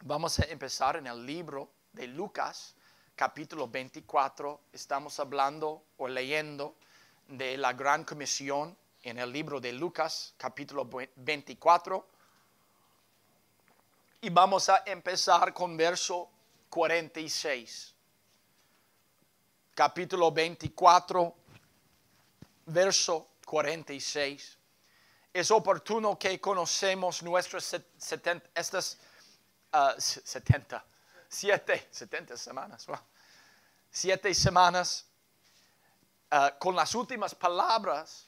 Vamos a empezar en el libro de Lucas, capítulo 24. Estamos hablando o leyendo de la Gran Comisión en el libro de Lucas, capítulo 24. Y vamos a empezar con verso 46. Capítulo 24, verso 46. Es oportuno que conocemos nuestras 70 semanas. Wow. 7 semanas con las últimas palabras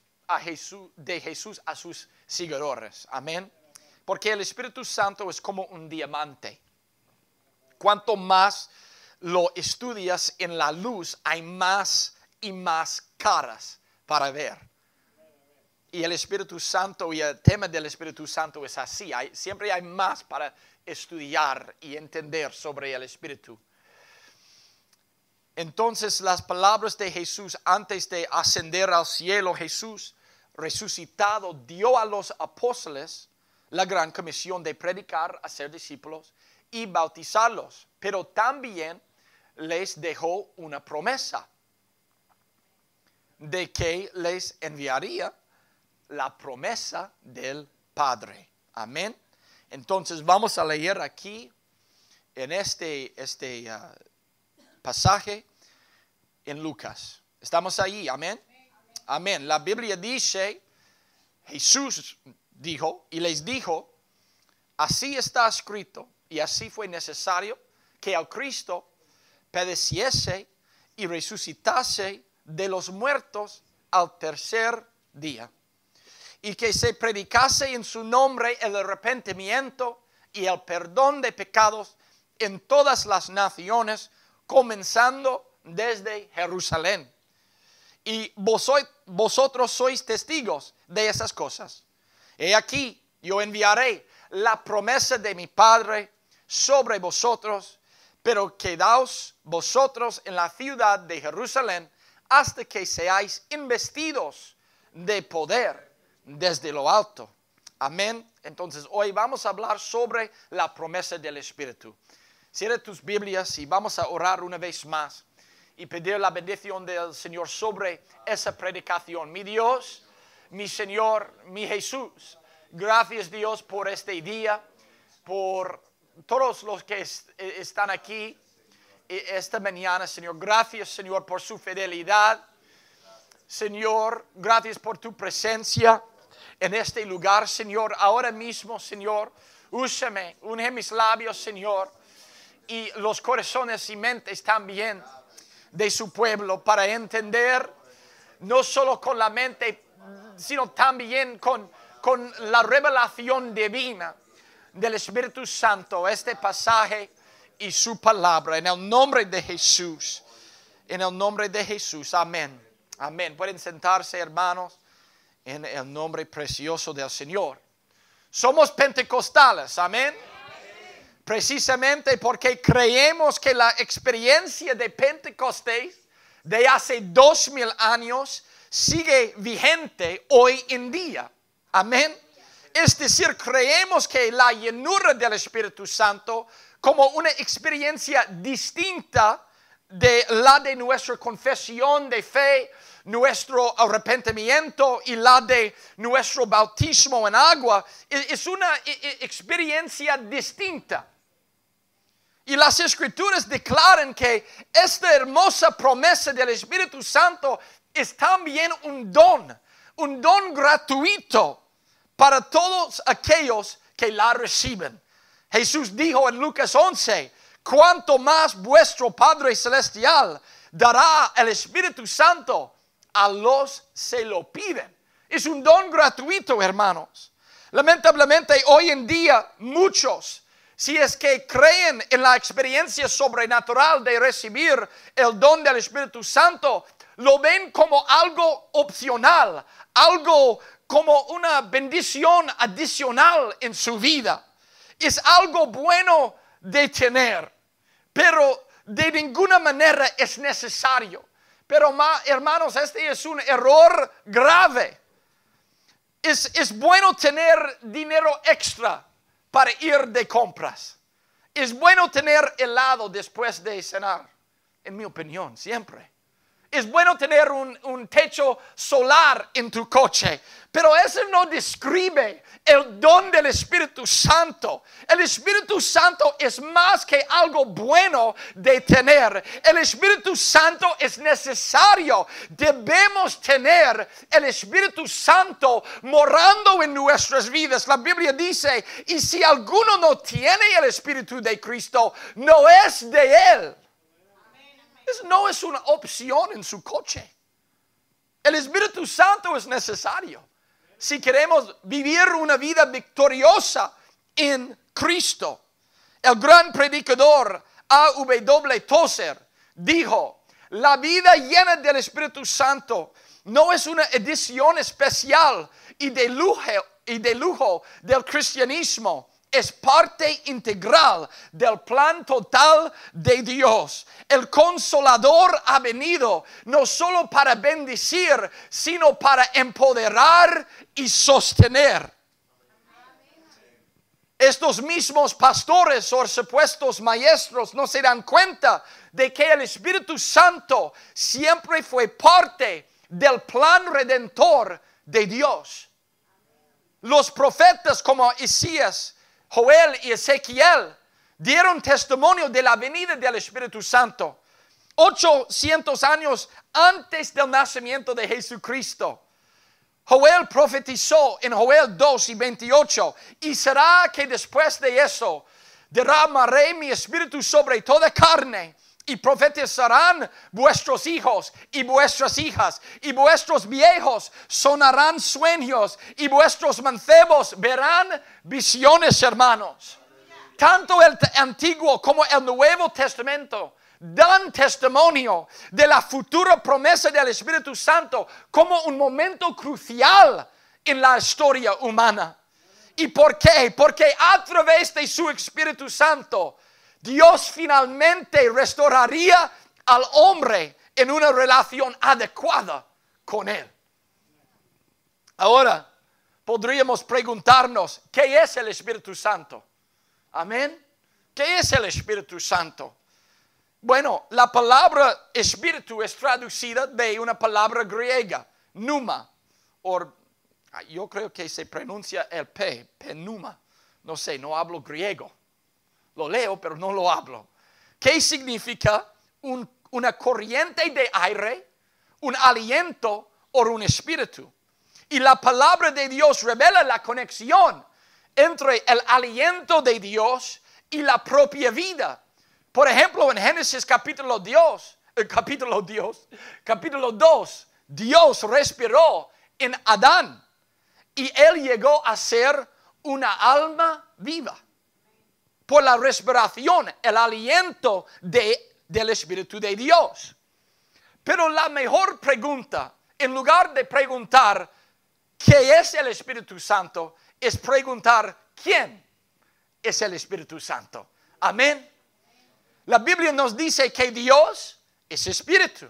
de Jesús a sus seguidores. Amén. Porque el Espíritu Santo es como un diamante. Cuanto más lo estudias en la luz, hay más y más caras para ver. Y el Espíritu Santo y el tema del Espíritu Santo es así. Siempre hay más para estudiar y entender sobre el Espíritu. Entonces las palabras de Jesús antes de ascender al cielo, Jesús resucitado dio a los apóstoles la gran comisión de predicar, hacer discípulos y bautizarlos. Pero también les dejó una promesa de que les enviaría la promesa del Padre. Amén. Entonces vamos a leer aquí en este pasaje en Lucas. ¿Estamos ahí? Amén. Amén. La Biblia dice, Jesús dijo y les dijo, así está escrito y así fue necesario que el Cristo padeciese y resucitase de los muertos al tercer día, y que se predicase en su nombre el arrepentimiento y el perdón de pecados en todas las naciones, comenzando desde Jerusalén. Y vosotros sois testigos de esas cosas. He aquí, yo enviaré la promesa de mi Padre sobre vosotros, pero quedaos vosotros en la ciudad de Jerusalén hasta que seáis investidos de poder desde lo alto. Amén. Entonces hoy vamos a hablar sobre la promesa del Espíritu. Cierra tus Biblias y vamos a orar una vez más y pedir la bendición del Señor sobre esa predicación. Mi Dios, mi Señor, mi Jesús, gracias Dios por este día, por todos los que están aquí esta mañana, Señor. Gracias, Señor, por su fidelidad. Señor, gracias por tu presencia en este lugar, Señor. Ahora mismo, Señor, úsame, une mis labios, Señor, y los corazones y mentes también de su pueblo para entender, no solo con la mente, sino también con la revelación divina del Espíritu Santo, este pasaje y su palabra, en el nombre de Jesús. En el nombre de Jesús, amén. Amén. Pueden sentarse, hermanos, en el nombre precioso del Señor. Somos pentecostales, amén. Precisamente porque creemos que la experiencia de Pentecostés de hace 2000 años sigue vigente hoy en día. Amén. Es decir, creemos que la llenura del Espíritu Santo como una experiencia distinta de la de nuestra confesión de fe, nuestro arrepentimiento y la de nuestro bautismo en agua, es una experiencia distinta. Y las Escrituras declaran que esta hermosa promesa del Espíritu Santo es también un don gratuito para todos aquellos que la reciben. Jesús dijo en Lucas 11, cuanto más vuestro Padre Celestial dará el Espíritu Santo a los que se lo piden. Es un don gratuito, hermanos. Lamentablemente hoy en día muchos, si es que creen en la experiencia sobrenatural de recibir el don del Espíritu Santo, lo ven como algo opcional, algo como una bendición adicional en su vida. Es algo bueno de tener, pero de ninguna manera es necesario. Pero hermanos, este es un error grave. Es bueno tener dinero extra para ir de compras. Es bueno tener helado después de cenar, en mi opinión, siempre. Es bueno tener un techo solar en tu coche, pero eso no describe el don del Espíritu Santo. El Espíritu Santo es más que algo bueno de tener. El Espíritu Santo es necesario. Debemos tener el Espíritu Santo morando en nuestras vidas. La Biblia dice, y si alguno no tiene el Espíritu de Cristo, no es de Él. No es una opción en su coche. El Espíritu Santo es necesario si queremos vivir una vida victoriosa en Cristo. El gran predicador A.W. Tozer dijo, la vida llena del Espíritu Santo no es una edición especial y de lujo del cristianismo. Es parte integral del plan total de Dios. El Consolador ha venido no solo para bendecir, sino para empoderar y sostener. Estos mismos pastores o supuestos maestros no se dan cuenta de que el Espíritu Santo siempre fue parte del plan redentor de Dios. Los profetas como Isaías, Joel y Ezequiel dieron testimonio de la venida del Espíritu Santo 800 años antes del nacimiento de Jesucristo. Joel profetizó en Joel 2:28, y será que después de eso derramaré mi espíritu sobre toda carne, y profetizarán vuestros hijos y vuestras hijas, y vuestros viejos sonarán sueños, y vuestros mancebos verán visiones, hermanos. Tanto el Antiguo como el Nuevo Testamento dan testimonio de la futura promesa del Espíritu Santo como un momento crucial en la historia humana. ¿Y por qué? Porque a través de su Espíritu Santo, Dios finalmente restauraría al hombre en una relación adecuada con Él. Ahora, podríamos preguntarnos, ¿qué es el Espíritu Santo? Amén. ¿Qué es el Espíritu Santo? Bueno, la palabra espíritu es traducida de una palabra griega, pneuma, o yo creo que se pronuncia el P, pneuma. No sé, no hablo griego. Lo leo, pero no lo hablo. ¿Qué significa una corriente de aire, un aliento o un espíritu? Y la palabra de Dios revela la conexión entre el aliento de Dios y la propia vida. Por ejemplo, en Génesis capítulo 2, Dios respiró en Adán y él llegó a ser una alma viva. Por la respiración, el aliento del Espíritu de Dios. Pero la mejor pregunta, en lugar de preguntar ¿qué es el Espíritu Santo?, es preguntar ¿quién es el Espíritu Santo? Amén. La Biblia nos dice que Dios es Espíritu.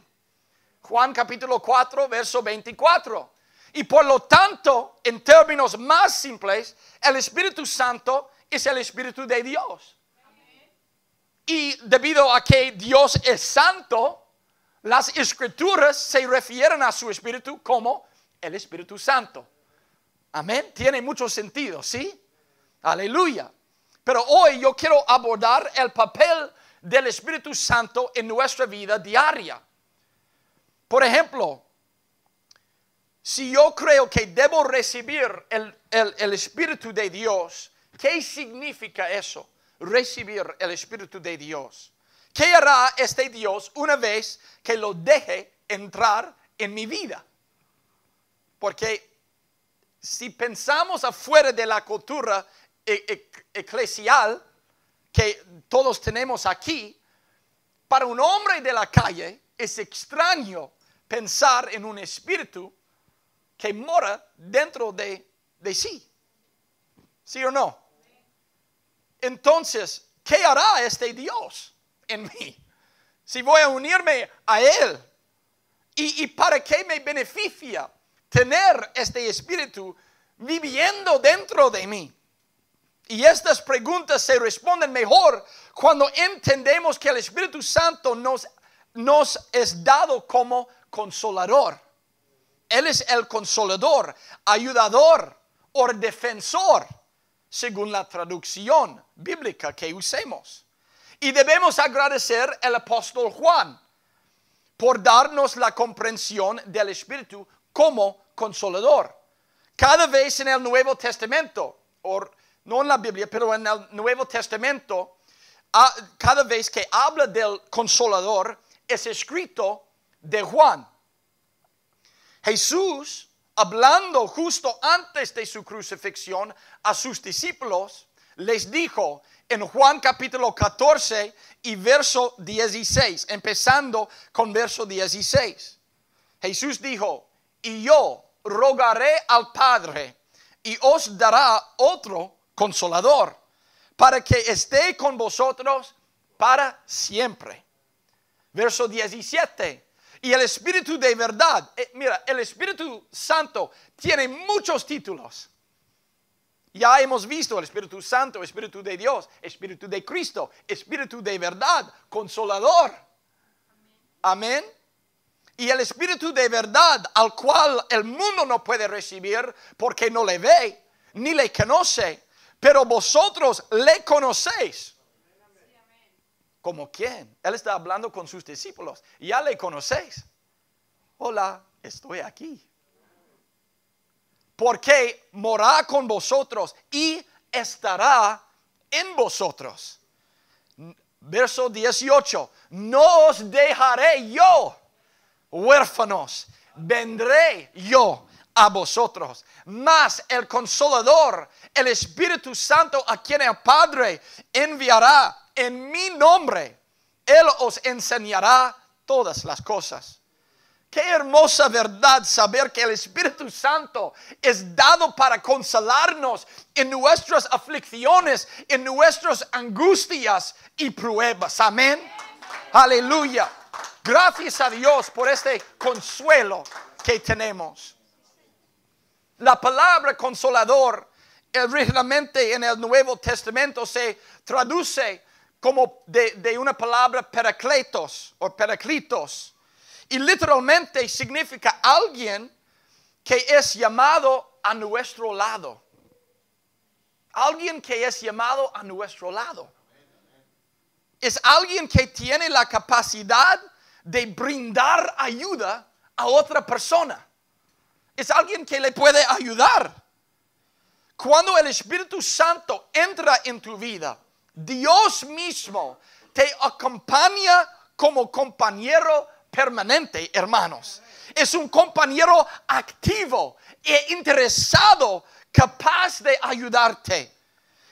Juan capítulo 4, verso 24. Y por lo tanto, en términos más simples, el Espíritu Santo es el Espíritu de Dios. Y debido a que Dios es santo, las Escrituras se refieren a su Espíritu como el Espíritu Santo. Amén. Tiene mucho sentido, ¿sí? Aleluya. Pero hoy yo quiero abordar el papel del Espíritu Santo en nuestra vida diaria. Por ejemplo, si yo creo que debo recibir el Espíritu de Dios, ¿qué significa eso? Recibir el Espíritu de Dios. ¿Qué hará este Dios una vez que lo deje entrar en mi vida? Porque si pensamos afuera de la cultura eclesial que todos tenemos aquí, para un hombre de la calle es extraño pensar en un espíritu que mora dentro de sí. ¿Sí o no? Entonces, ¿qué hará este Dios en mí? Si voy a unirme a Él. ¿Y para qué me beneficia tener este espíritu viviendo dentro de mí? Y estas preguntas se responden mejor cuando entendemos que el Espíritu Santo nos es dado como consolador. Él es el consolador, ayudador o defensor, según la traducción bíblica que usemos. Y debemos agradecer al apóstol Juan por darnos la comprensión del Espíritu como consolador. Cada vez en el Nuevo Testamento, no en la Biblia, pero en el Nuevo Testamento, cada vez que habla del consolador, es escrito de Juan. Jesús, hablando justo antes de su crucifixión a sus discípulos, les dijo en Juan capítulo 14 y verso 16, empezando con verso 16. Jesús dijo, y yo rogaré al Padre y os dará otro consolador para que esté con vosotros para siempre. Verso 17. Y el Espíritu de verdad, mira, el Espíritu Santo tiene muchos títulos. Ya hemos visto el Espíritu Santo, Espíritu de Dios, Espíritu de Cristo, Espíritu de verdad, Consolador. Amén. Y el Espíritu de verdad, al cual el mundo no puede recibir porque no le ve, ni le conoce, pero vosotros le conocéis. ¿Como quién? Él está hablando con sus discípulos. Ya le conocéis. Hola, estoy aquí. Porque morará con vosotros y estará en vosotros. Verso 18. No os dejaré yo huérfanos. Vendré yo a vosotros. Mas el Consolador, el Espíritu Santo, a quien el Padre enviará en mi nombre, Él os enseñará todas las cosas. Qué hermosa verdad saber que el Espíritu Santo es dado para consolarnos en nuestras aflicciones, en nuestras angustias y pruebas. Amén. Aleluya. Gracias a Dios por este consuelo que tenemos. La palabra consolador originalmente en el Nuevo Testamento se traduce como de una palabra parakletos o parakletos. Y literalmente significa alguien que es llamado a nuestro lado. Alguien que es llamado a nuestro lado. Es alguien que tiene la capacidad de brindar ayuda a otra persona. Es alguien que le puede ayudar. Cuando el Espíritu Santo entra en tu vida, Dios mismo te acompaña como compañero permanente, hermanos. Es un compañero activo e interesado, capaz de ayudarte.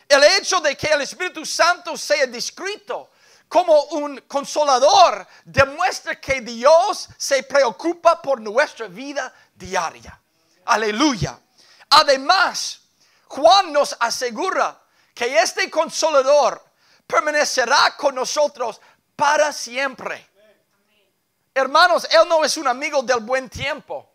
El hecho de que el Espíritu Santo sea descrito como un consolador demuestra que Dios se preocupa por nuestra vida diaria. Aleluya. Además, Juan nos asegura que este consolador permanecerá con nosotros para siempre. Hermanos, Él no es un amigo del buen tiempo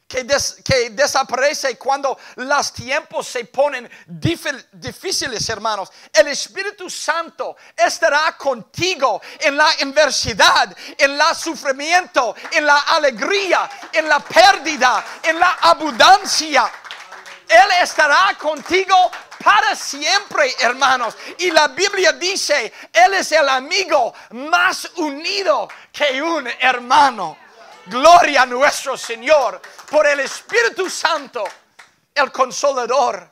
que desaparece cuando los tiempos se ponen difíciles, hermanos. El Espíritu Santo estará contigo en la adversidad, en el sufrimiento, en la alegría, en la pérdida, en la abundancia. Él estará contigo para siempre, hermanos. Y la Biblia dice, Él es el amigo más unido que un hermano. Gloria a nuestro Señor por el Espíritu Santo, el Consolador.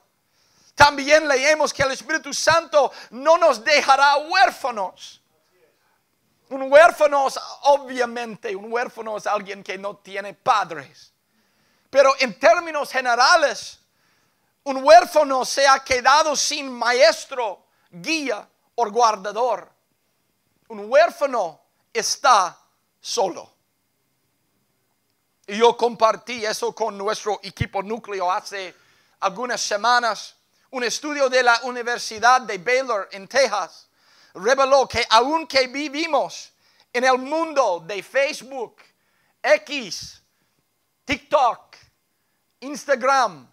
También leemos que el Espíritu Santo no nos dejará huérfanos. Un huérfano, obviamente, un huérfano es alguien que no tiene padres. Pero en términos generales, un huérfano se ha quedado sin maestro, guía o guardador. Un huérfano está solo. Y yo compartí eso con nuestro equipo núcleo hace algunas semanas. Un estudio de la Universidad de Baylor en Texas reveló que aunque vivimos en el mundo de Facebook, X, TikTok, Instagram,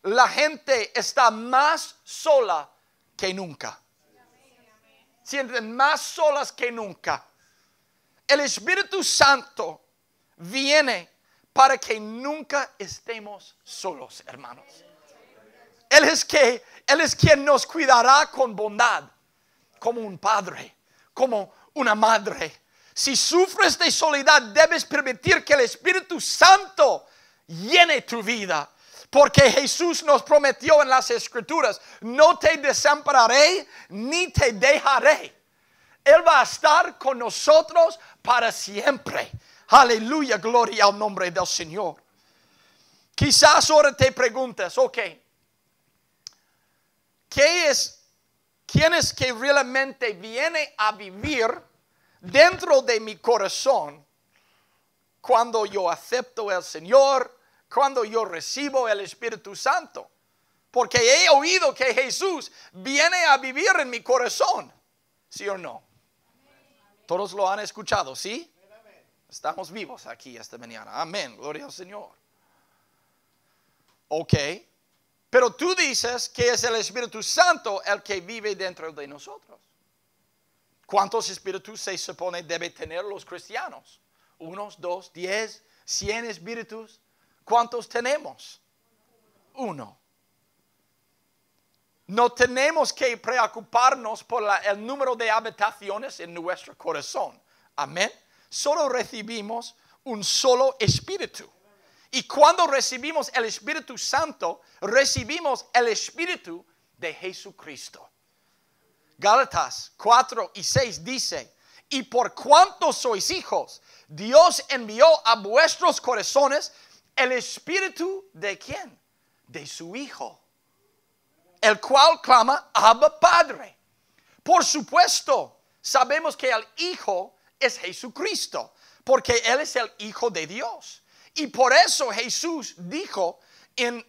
la gente está más sola que nunca. Sienten más solas que nunca. El Espíritu Santo viene para que nunca estemos solos, hermanos. Él es quien nos cuidará con bondad, como un padre, como una madre. Si sufres de soledad, debes permitir que el Espíritu Santo llene tu vida. Porque Jesús nos prometió en las Escrituras: no te desampararé ni te dejaré. Él va a estar con nosotros para siempre. Aleluya, gloria al nombre del Señor. Quizás ahora te preguntas, ok, ¿quién es que realmente viene a vivir dentro de mi corazón cuando yo acepto al Señor, cuando yo recibo el Espíritu Santo? Porque he oído que Jesús viene a vivir en mi corazón. ¿Sí o no? Todos lo han escuchado, ¿sí? Estamos vivos aquí esta mañana. Amén, gloria al Señor. Ok, pero tú dices que es el Espíritu Santo el que vive dentro de nosotros. ¿Cuántos espíritus se supone deben tener los cristianos? 1, 2, 10, 100 espíritus. ¿Cuántos tenemos? 1. No tenemos que preocuparnos por el número de habitaciones en nuestro corazón. Amén. Solo recibimos un solo espíritu. Y cuando recibimos el Espíritu Santo, recibimos el Espíritu de Jesucristo. Gálatas 4:6 dice: y por cuanto sois hijos, Dios envió a vuestros corazones el Espíritu de ¿quién? De su Hijo, el cual clama: Abba, Padre. Por supuesto, sabemos que el Hijo es Jesucristo, porque Él es el Hijo de Dios. Y por eso Jesús dijo, Él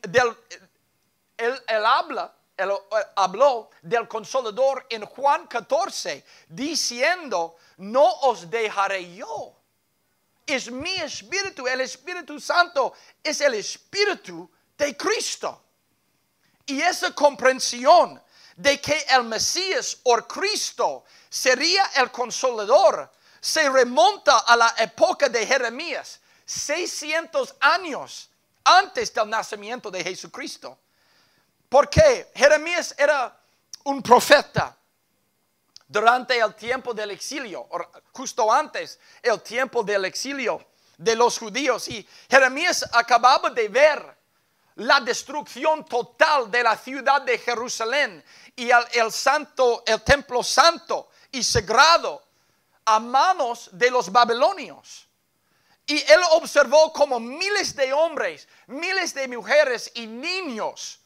habló del Consolador en Juan 14, diciendo: no os dejaré yo. Es mi espíritu, el Espíritu Santo es el Espíritu de Cristo. Y esa comprensión de que el Mesías o Cristo sería el Consolador se remonta a la época de Jeremías, 600 años antes del nacimiento de Jesucristo. Porque Jeremías era un profeta durante el tiempo del exilio, o justo antes el tiempo del exilio de los judíos. Y Jeremías acababa de ver la destrucción total de la ciudad de Jerusalén y el templo santo y sagrado a manos de los babilonios. Y él observó como miles de hombres, miles de mujeres y niños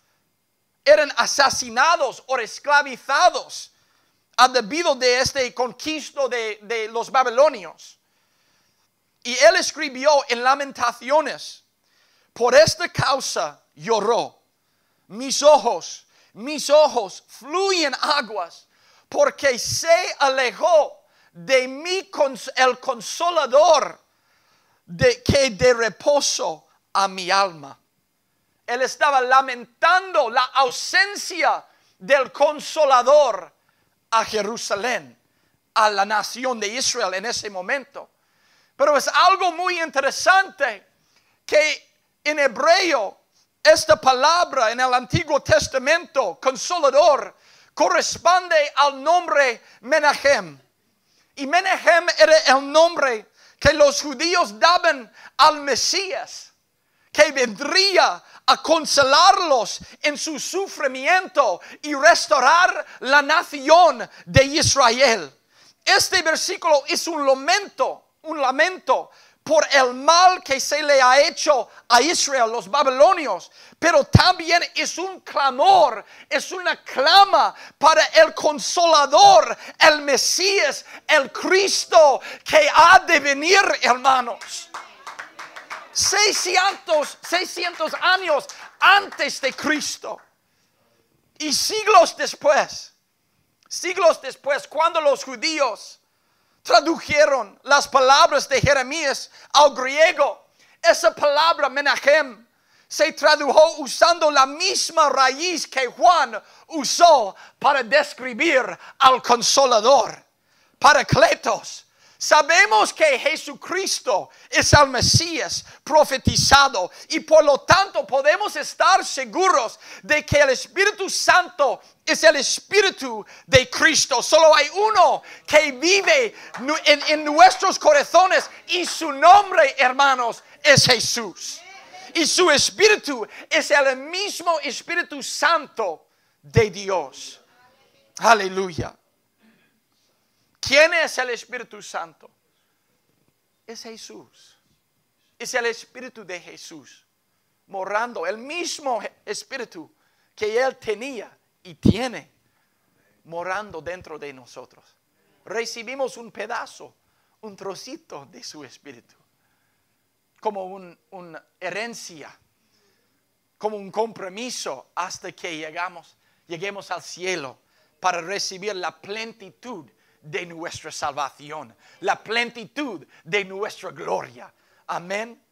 eran asesinados o esclavizados debido de este conquisto de los babilonios. Y él escribió en Lamentaciones: por esta causa lloró, mis ojos fluyen aguas, porque se alejó de mí el Consolador que de reposo a mi alma. Él estaba lamentando la ausencia del Consolador a Jerusalén, a la nación de Israel en ese momento. Pero es algo muy interesante que en hebreo esta palabra en el Antiguo Testamento, Consolador, corresponde al nombre Menahem. Y Menahem era el nombre que los judíos daban al Mesías, que vendría a consolarlos en su sufrimiento y restaurar la nación de Israel. Este versículo es un lamento por el mal que se le ha hecho a Israel, los babilonios. Pero también es un clamor, es una clama para el Consolador, el Mesías, el Cristo que ha de venir, hermanos. 600 años antes de Cristo. Y siglos después, cuando los judíos tradujeron las palabras de Jeremías al griego, esa palabra Menahem se tradujo usando la misma raíz que Juan usó para describir al Consolador, Paracletos. Sabemos que Jesucristo es el Mesías profetizado y por lo tanto podemos estar seguros de que el Espíritu Santo es el Espíritu de Cristo. Solo hay uno que vive en nuestros corazones y su nombre, hermanos, es Jesús. Y su Espíritu es el mismo Espíritu Santo de Dios. Aleluya. ¿Quién es el Espíritu Santo? Es Jesús. Es el Espíritu de Jesús morando. El mismo Espíritu que Él tenía y tiene morando dentro de nosotros. Recibimos un pedazo, un trocito de su Espíritu. Como una herencia. Como un compromiso hasta que lleguemos al cielo para recibir la plenitud de nuestra salvación, la plenitud de nuestra gloria. Amén.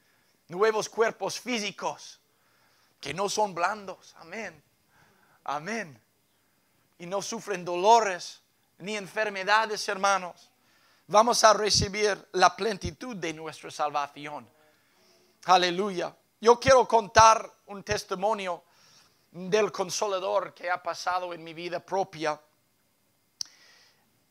Nuevos cuerpos físicos que no son blandos. Amén. Amén. Y no sufren dolores ni enfermedades, hermanos. Vamos a recibir la plenitud de nuestra salvación. Aleluya. Yo quiero contar un testimonio del Consolador que ha pasado en mi vida propia.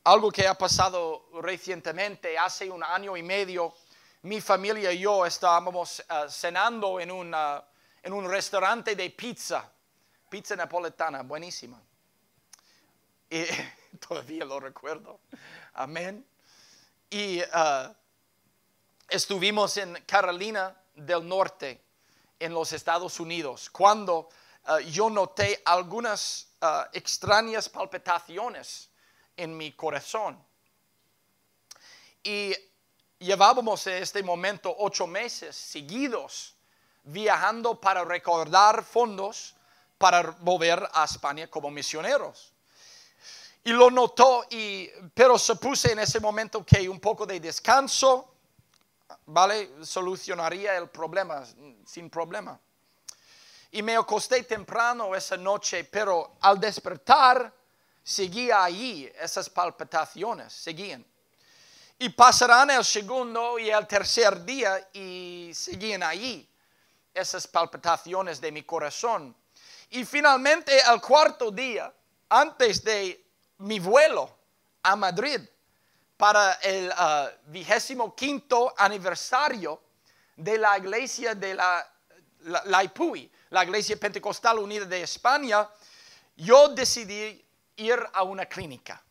Algo que ha pasado recientemente, hace 1 año y medio, mi familia y yo estábamos cenando en un restaurante de pizza napolitana, buenísima. Y todavía lo recuerdo. Amén. Y estuvimos en Carolina del Norte, en los Estados Unidos, cuando yo noté algunas extrañas palpitaciones en mi corazón. Y llevábamos en este momento 8 meses seguidos viajando para recaudar fondos para volver a España como misioneros. Y lo notó, pero supuse en ese momento que un poco de descanso, ¿vale?, solucionaría el problema sin problema. Y me acosté temprano esa noche, pero al despertar seguía allí, esas palpitaciones seguían. Y pasarán el segundo y el tercer día y seguían allí esas palpitaciones de mi corazón. Y finalmente el 4º día, antes de mi vuelo a Madrid para el 25º aniversario de la iglesia de la IPUI, la Iglesia Pentecostal Unida de España, yo decidí ir a una clínica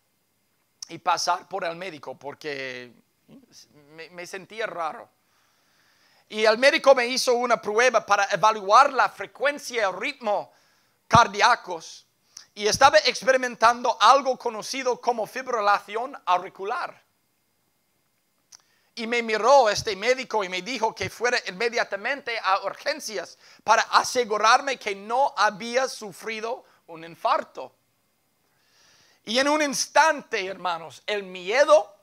y pasar por el médico porque me sentía raro. Y el médico me hizo una prueba para evaluar la frecuencia y el ritmo cardíacos y estaba experimentando algo conocido como fibrilación auricular. Y me miró este médico y me dijo que fuera inmediatamente a urgencias para asegurarme que no había sufrido un infarto. Y en un instante, hermanos, el miedo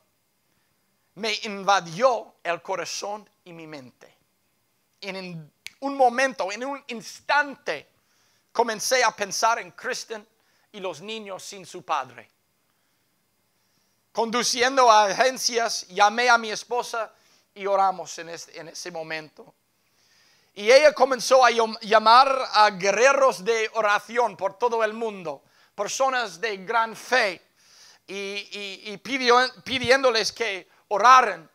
me invadió el corazón y mi mente. En un momento, en un instante, comencé a pensar en Kristen y los niños sin su padre. Conduciendo a agencias, llamé a mi esposa y oramos en ese momento. Y ella comenzó a llamar a guerreros de oración por todo el mundo, personas de gran fe, y pidiéndoles que oraran.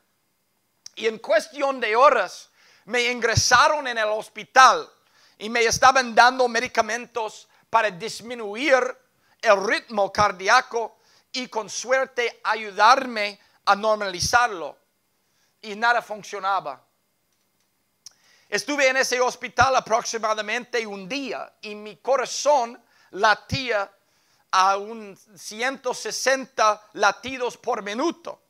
Y en cuestión de horas me ingresaron en el hospital y me estaban dando medicamentos para disminuir el ritmo cardíaco y con suerte ayudarme a normalizarlo. Y nada funcionaba. Estuve en ese hospital aproximadamente un día y mi corazón latía a 160 latidos por minuto,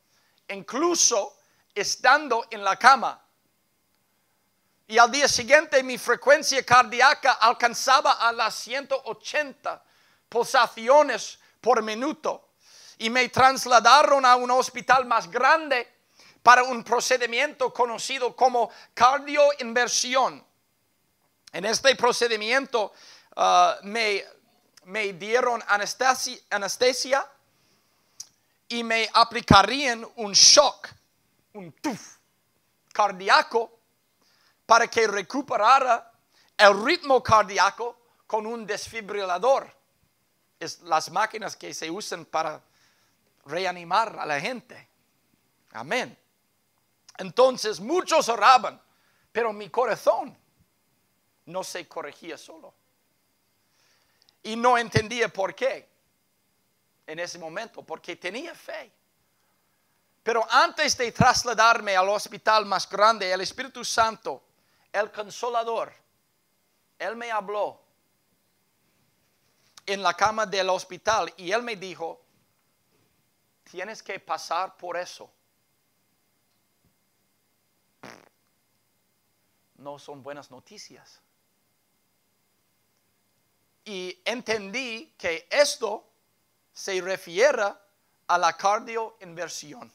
incluso estando en la cama. Y al día siguiente mi frecuencia cardíaca alcanzaba a las 180 pulsaciones por minuto. Y me trasladaron a un hospital más grande para un procedimiento conocido como cardioinversión. En este procedimiento me dieron anestesia y me aplicarían un shock, un tuf cardíaco para que recuperara el ritmo cardíaco con un desfibrilador. Es las máquinas que se usan para reanimar a la gente. Amén. Entonces muchos oraban, pero mi corazón no se corregía solo. Y no entendía por qué en ese momento, porque tenía fe. Pero antes de trasladarme al hospital más grande, el Espíritu Santo, el Consolador, Él me habló en la cama del hospital y Él me dijo, tienes que pasar por eso. No son buenas noticias. Y entendí que esto se refiere a la cardioinversión.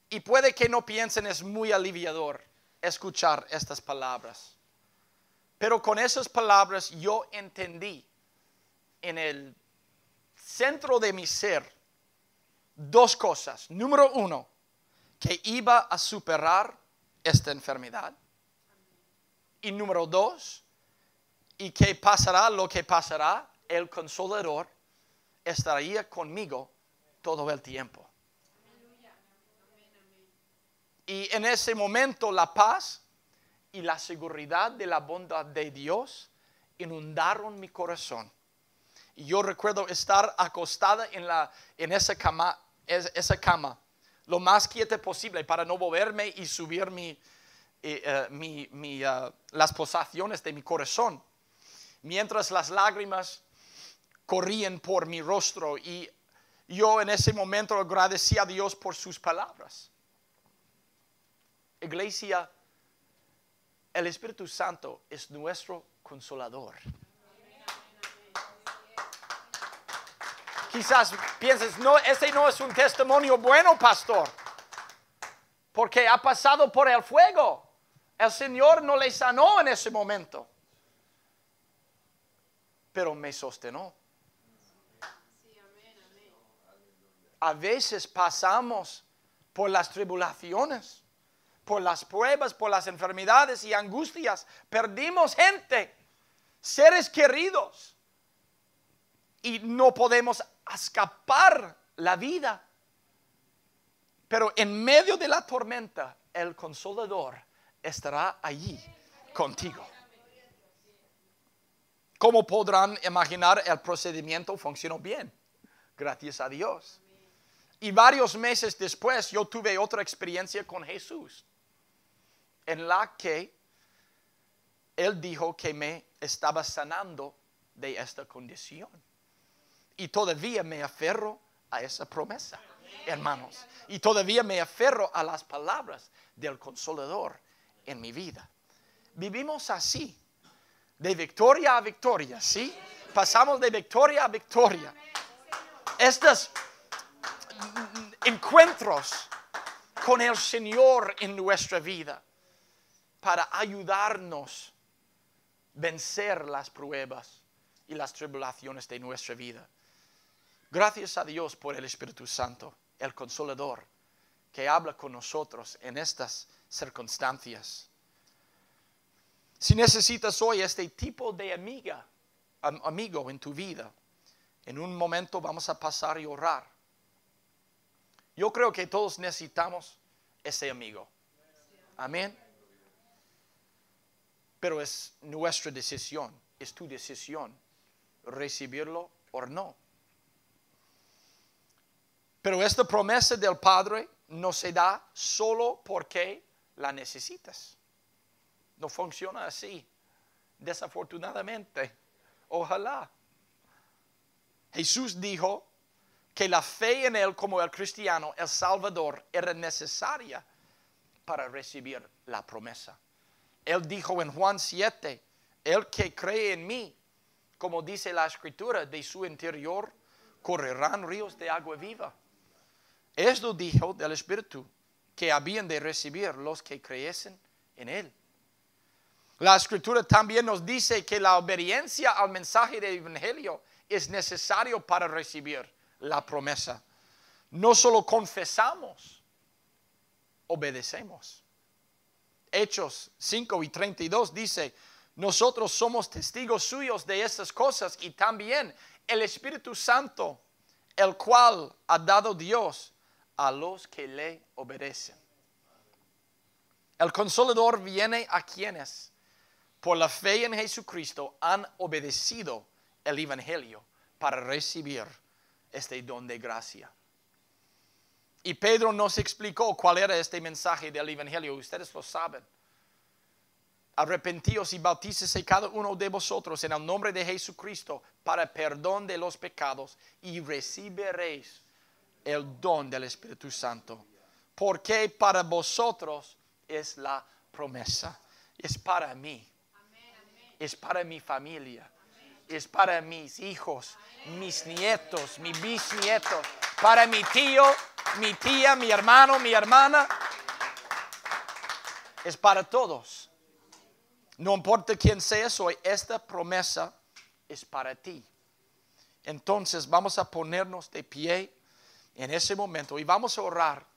Y puede que no piensen, es muy aliviador escuchar estas palabras. Pero con esas palabras yo entendí en el centro de mi ser dos cosas. Número uno, que iba a superar esta enfermedad. Y número dos, y que pasará lo que pasará, el Consolador estaría conmigo todo el tiempo. Y en ese momento la paz y la seguridad de la bondad de Dios inundaron mi corazón. Y yo recuerdo estar acostada en esa cama lo más quieta posible para no moverme y subir las pulsaciones de mi corazón. Mientras las lágrimas corrían por mi rostro y yo en ese momento agradecí a Dios por sus palabras. Iglesia, el Espíritu Santo es nuestro consolador. Quizás pienses, no, ese no es un testimonio bueno, pastor, porque ha pasado por el fuego. El Señor no le sanó en ese momento, pero me sostenó. A veces pasamos por las tribulaciones, por las pruebas, por las enfermedades y angustias. Perdimos gente, seres queridos, y no podemos escapar la vida. Pero en medio de la tormenta, el Consolador estará allí contigo. Como podrán imaginar, el procedimiento funcionó bien, gracias a Dios. Y varios meses después yo tuve otra experiencia con Jesús, en la que Él dijo que me estaba sanando de esta condición. Y todavía me aferro a esa promesa, hermanos. Y todavía me aferro a las palabras del Consolador en mi vida. Vivimos así, de victoria a victoria, ¿sí? Pasamos de victoria a victoria. Estos encuentros con el Señor en nuestra vida para ayudarnos a vencer las pruebas y las tribulaciones de nuestra vida. Gracias a Dios por el Espíritu Santo, el Consolador, que habla con nosotros en estas circunstancias. Si necesitas hoy este tipo de amigo en tu vida, en un momento vamos a pasar y orar. Yo creo que todos necesitamos ese amigo. Amén. Pero es nuestra decisión, es tu decisión recibirlo o no. Pero esta promesa del Padre no se da solo porque la necesitas. No funciona así, desafortunadamente. Ojalá. Jesús dijo que la fe en Él como el cristiano, el Salvador, era necesaria para recibir la promesa. Él dijo en Juan 7, el que cree en mí, como dice la Escritura, de su interior correrán ríos de agua viva. Esto dijo del Espíritu que habían de recibir los que creyesen en Él. La escritura también nos dice que la obediencia al mensaje del evangelio es necesario para recibir la promesa. No solo confesamos, obedecemos. Hechos 5:32 dice, nosotros somos testigos suyos de estas cosas y también el Espíritu Santo, el cual ha dado Dios a los que le obedecen. El Consolador viene a quienes, por la fe en Jesucristo, han obedecido el evangelio para recibir este don de gracia. Y Pedro nos explicó cuál era este mensaje del evangelio. Ustedes lo saben. Arrepentíos y bautícese cada uno de vosotros en el nombre de Jesucristo para perdón de los pecados y recibiréis el don del Espíritu Santo. Porque para vosotros es la promesa. Es para mí. Es para mi familia. Es para mis hijos, mis nietos, mis bisnietos, para mi tío, mi tía, mi hermano, mi hermana. Es para todos. No importa quién seas hoy, esta promesa es para ti. Entonces vamos a ponernos de pie en ese momento y vamos a orar.